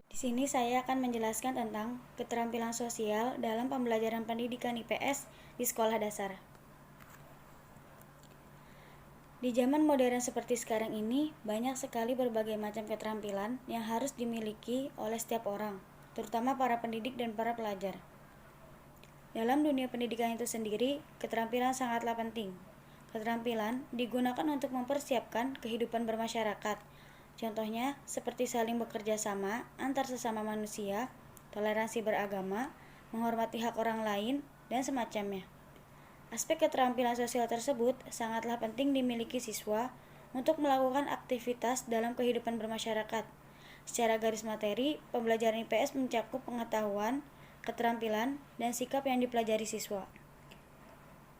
Di sini saya akan menjelaskan tentang keterampilan sosial dalam pembelajaran pendidikan IPS di sekolah dasar. Di zaman modern seperti sekarang ini, banyak sekali berbagai macam keterampilan yang harus dimiliki oleh setiap orang, terutama para pendidik dan para pelajar. Dalam dunia pendidikan itu sendiri, keterampilan sangatlah penting. Keterampilan digunakan untuk mempersiapkan kehidupan bermasyarakat. Contohnya, seperti saling bekerja sama antar sesama manusia, toleransi beragama, menghormati hak orang lain, dan semacamnya. Aspek keterampilan sosial tersebut sangatlah penting dimiliki siswa untuk melakukan aktivitas dalam kehidupan bermasyarakat. Secara garis materi, pembelajaran IPS mencakup pengetahuan, keterampilan, dan sikap yang dipelajari siswa.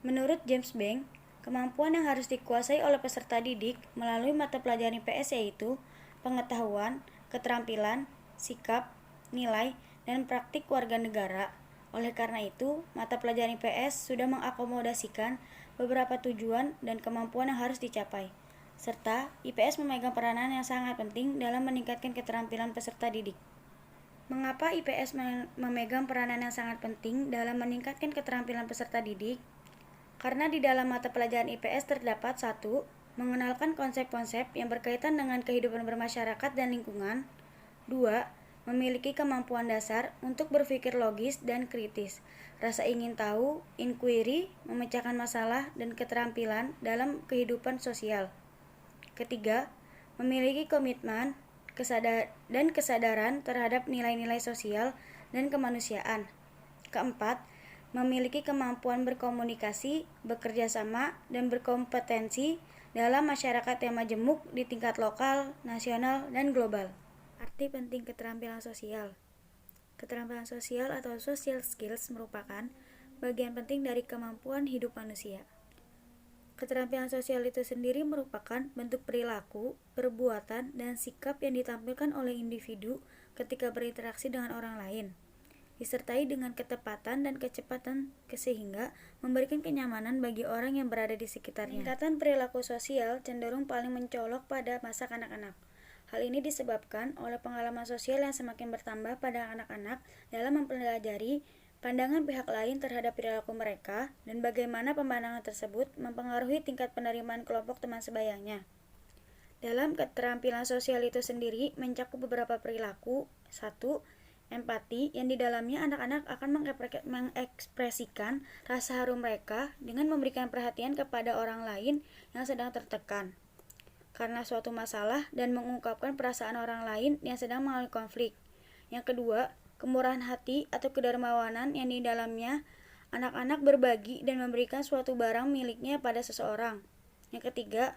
Menurut James Bank, kemampuan yang harus dikuasai oleh peserta didik melalui mata pelajaran IPS yaitu pengetahuan, keterampilan, sikap, nilai, dan praktik warga negara. Oleh karena itu, mata pelajaran IPS sudah mengakomodasikan beberapa tujuan dan kemampuan yang harus dicapai, serta IPS memegang peranan yang sangat penting dalam meningkatkan keterampilan peserta didik. Mengapa IPS memegang peranan yang sangat penting dalam meningkatkan keterampilan peserta didik? Karena di dalam mata pelajaran IPS terdapat 1. Mengenalkan konsep-konsep yang berkaitan dengan kehidupan bermasyarakat dan lingkungan. 2. Memiliki kemampuan dasar untuk berpikir logis dan kritis, rasa ingin tahu, inquiry, memecahkan masalah, dan keterampilan dalam kehidupan sosial. Ketiga, memiliki komitmen dan kesadaran terhadap nilai-nilai sosial dan kemanusiaan. Keempat, memiliki kemampuan berkomunikasi, bekerja sama, dan berkompetensi dalam masyarakat yang majemuk di tingkat lokal, nasional, dan global. Arti penting keterampilan sosial. Keterampilan sosial atau social skills merupakan bagian penting dari kemampuan hidup manusia. Keterampilan sosial itu sendiri merupakan bentuk perilaku, perbuatan, dan sikap yang ditampilkan oleh individu ketika berinteraksi dengan orang lain, disertai dengan ketepatan dan kecepatan sehingga memberikan kenyamanan bagi orang yang berada di sekitarnya. Peningkatan perilaku sosial cenderung paling mencolok pada masa kanak-kanak. Hal ini disebabkan oleh pengalaman sosial yang semakin bertambah pada anak-anak dalam mempelajari pandangan pihak lain terhadap perilaku mereka dan bagaimana pemandangan tersebut mempengaruhi tingkat penerimaan kelompok teman sebayanya. Dalam keterampilan sosial itu sendiri mencakup beberapa perilaku. 1. Empati, yang di dalamnya anak-anak akan mengekspresikan rasa haru mereka dengan memberikan perhatian kepada orang lain yang sedang tertekan karena suatu masalah dan mengungkapkan perasaan orang lain yang sedang mengalami konflik. Yang kedua, kemurahan hati atau kedermawanan, yang di dalamnya anak-anak berbagi dan memberikan suatu barang miliknya pada seseorang. Yang ketiga,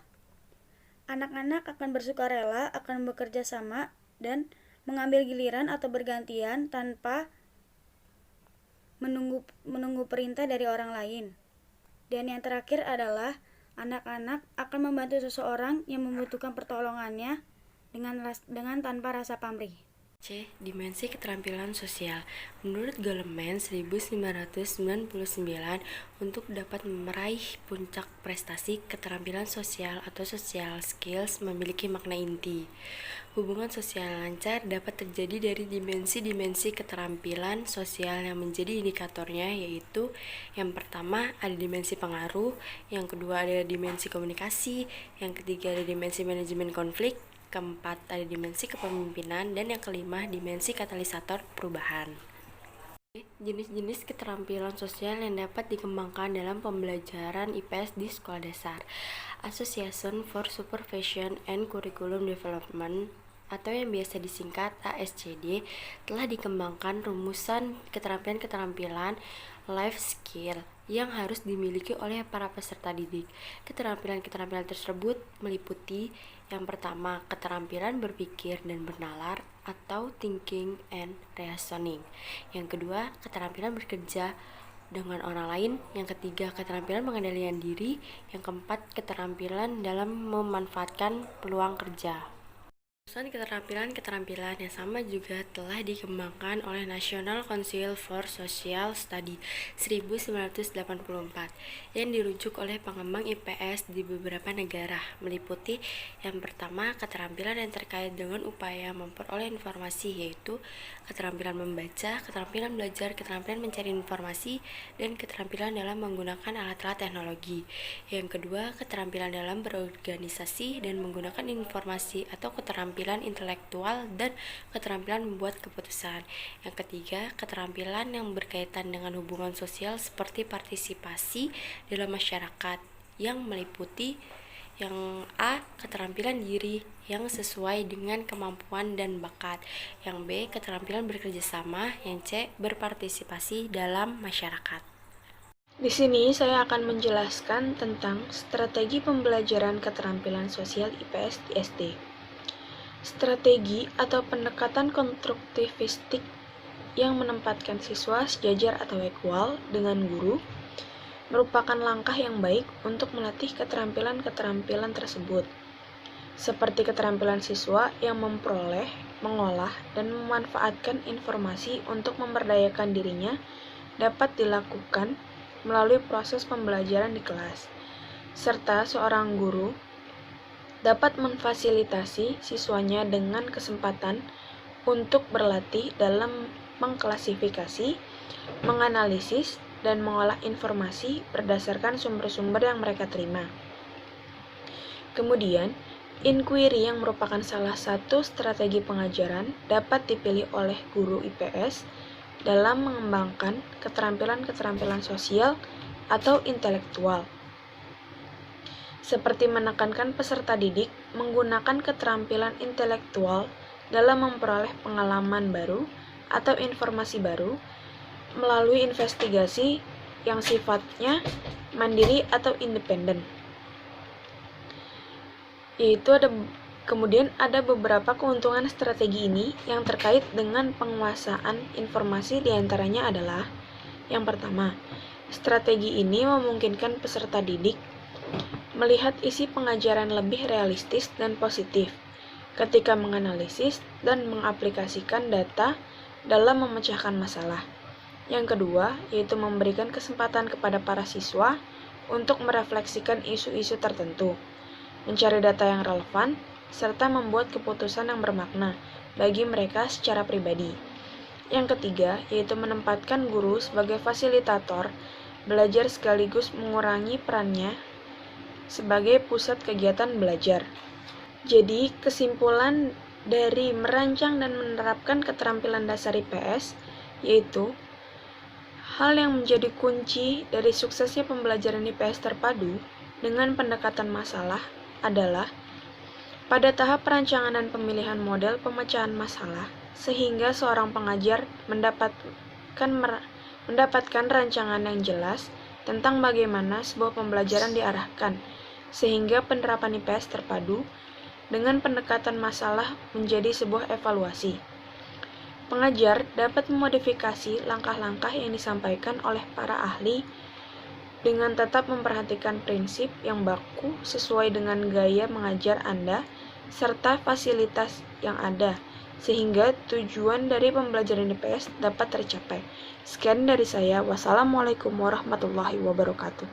anak-anak akan bersukarela, akan bekerja sama, dan mengambil giliran atau bergantian tanpa menunggu perintah dari orang lain. Dan yang terakhir adalah anak-anak akan membantu seseorang yang membutuhkan pertolongannya dengan tanpa rasa pamrih. C. Dimensi keterampilan sosial. Menurut Goleman 1999, untuk dapat meraih puncak prestasi, keterampilan sosial atau social skills memiliki makna inti. Hubungan sosial lancar dapat terjadi dari dimensi-dimensi keterampilan sosial yang menjadi indikatornya, yaitu yang pertama ada dimensi pengaruh, yang kedua ada dimensi komunikasi, yang ketiga ada dimensi manajemen konflik, keempat ada dimensi kepemimpinan, dan yang kelima dimensi katalisator perubahan. Jenis-jenis keterampilan sosial yang dapat dikembangkan dalam pembelajaran IPS di sekolah dasar. Association for Supervision and Curriculum Development atau yang biasa disingkat ASCD telah dikembangkan rumusan keterampilan-keterampilan life skill yang harus dimiliki oleh para peserta didik. Keterampilan-keterampilan tersebut meliputi yang pertama, keterampilan berpikir dan bernalar atau thinking and reasoning. Yang kedua, keterampilan bekerja dengan orang lain. Yang ketiga, keterampilan pengendalian diri. Yang keempat, keterampilan dalam memanfaatkan peluang kerja. Keterampilan-keterampilan yang sama juga telah dikembangkan oleh National Council for Social Studies 1984 yang dirujuk oleh pengembang IPS di beberapa negara, meliputi yang pertama keterampilan yang terkait dengan upaya memperoleh informasi, yaitu keterampilan membaca, keterampilan belajar, keterampilan mencari informasi, dan keterampilan dalam menggunakan alat-alat teknologi. Yang kedua, keterampilan dalam berorganisasi dan menggunakan informasi atau keterampilan intelektual dan keterampilan membuat keputusan. Yang ketiga, keterampilan yang berkaitan dengan hubungan sosial seperti partisipasi dalam masyarakat yang meliputi yang A, keterampilan diri yang sesuai dengan kemampuan dan bakat. Yang B, keterampilan bekerja sama. Yang C, berpartisipasi dalam masyarakat. Di sini saya akan menjelaskan tentang strategi pembelajaran keterampilan sosial IPS di SD. Strategi atau pendekatan konstruktivistik yang menempatkan siswa sejajar atau equal dengan guru merupakan langkah yang baik untuk melatih keterampilan-keterampilan tersebut, seperti keterampilan siswa yang memperoleh, mengolah, dan memanfaatkan informasi untuk memberdayakan dirinya dapat dilakukan melalui proses pembelajaran di kelas, serta seorang guru dapat memfasilitasi siswanya dengan kesempatan untuk berlatih dalam mengklasifikasi, menganalisis, dan mengolah informasi berdasarkan sumber-sumber yang mereka terima. Kemudian, inquiry yang merupakan salah satu strategi pengajaran dapat dipilih oleh guru IPS dalam mengembangkan keterampilan-keterampilan sosial atau intelektual, seperti menekankan peserta didik menggunakan keterampilan intelektual dalam memperoleh pengalaman baru atau informasi baru melalui investigasi yang sifatnya mandiri atau independen. Kemudian ada beberapa keuntungan strategi ini yang terkait dengan penguasaan informasi, diantaranya adalah yang pertama, strategi ini memungkinkan peserta didik melihat isi pengajaran lebih realistis dan positif ketika menganalisis dan mengaplikasikan data dalam memecahkan masalah. Yang kedua, yaitu memberikan kesempatan kepada para siswa untuk merefleksikan isu-isu tertentu, mencari data yang relevan, serta membuat keputusan yang bermakna bagi mereka secara pribadi. Yang ketiga, yaitu menempatkan guru sebagai fasilitator belajar sekaligus mengurangi perannya sebagai pusat kegiatan belajar. Jadi, kesimpulan dari merancang dan menerapkan keterampilan dasar IPS yaitu hal yang menjadi kunci dari suksesnya pembelajaran IPS terpadu dengan pendekatan masalah adalah pada tahap perancangan dan pemilihan model pemecahan masalah, sehingga seorang pengajar mendapatkan rancangan yang jelas tentang bagaimana sebuah pembelajaran diarahkan, sehingga penerapan IPS terpadu dengan pendekatan masalah menjadi sebuah evaluasi. Pengajar dapat memodifikasi langkah-langkah yang disampaikan oleh para ahli dengan tetap memperhatikan prinsip yang baku sesuai dengan gaya mengajar Anda serta fasilitas yang ada, sehingga tujuan dari pembelajaran IPS dapat tercapai. Sekian dari saya. Wassalamualaikum warahmatullahi wabarakatuh.